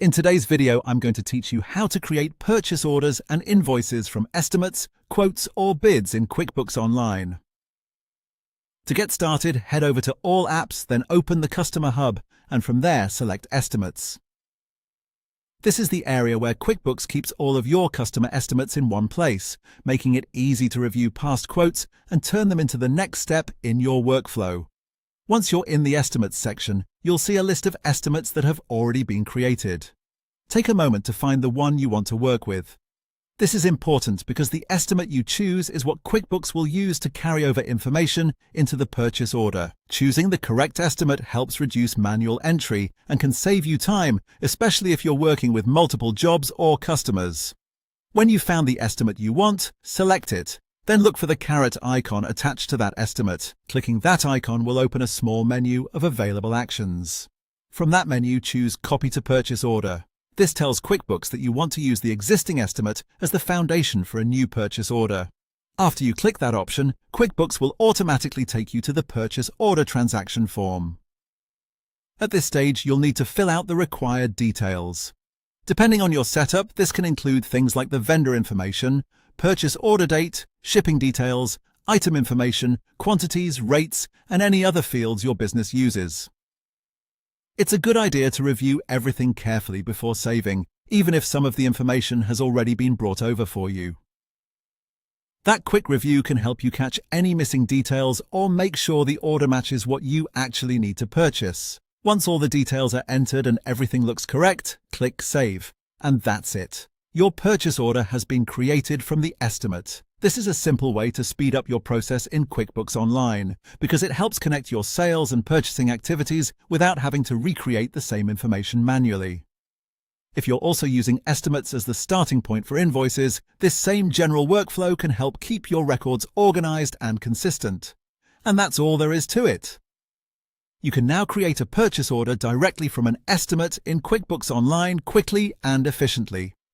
In today's video, I'm going to teach you how to create purchase orders and invoices from estimates, quotes, or bids in QuickBooks Online. To get started, head over to All Apps, then open the Customer Hub, and from there select Estimates. This is the area where QuickBooks keeps all of your customer estimates in one place, making it easy to review past quotes and turn them into the next step in your workflow. Once you're in the Estimates section, you'll see a list of estimates that have already been created. Take a moment to find the one you want to work with. This is important because the estimate you choose is what QuickBooks will use to carry over information into the purchase order. Choosing the correct estimate helps reduce manual entry and can save you time, especially if you're working with multiple jobs or customers. When you've found the estimate you want, select it. Then look for the caret icon attached to that estimate. Clicking that icon will open a small menu of available actions. From that menu, choose Copy to Purchase Order. This tells QuickBooks that you want to use the existing estimate as the foundation for a new purchase order. After you click that option, QuickBooks will automatically take you to the purchase order transaction form. At this stage, you'll need to fill out the required details. Depending on your setup, this can include things like the vendor information, purchase order date, shipping details, item information, quantities, rates, and any other fields your business uses. It's a good idea to review everything carefully before saving, even if some of the information has already been brought over for you. That quick review can help you catch any missing details or make sure the order matches what you actually need to purchase. Once all the details are entered and everything looks correct, click Save. And that's it. Your purchase order has been created from the estimate. This is a simple way to speed up your process in QuickBooks Online because it helps connect your sales and purchasing activities without having to recreate the same information manually. If you're also using estimates as the starting point for invoices, this same general workflow can help keep your records organized and consistent. And that's all there is to it. You can now create a purchase order directly from an estimate in QuickBooks Online quickly and efficiently.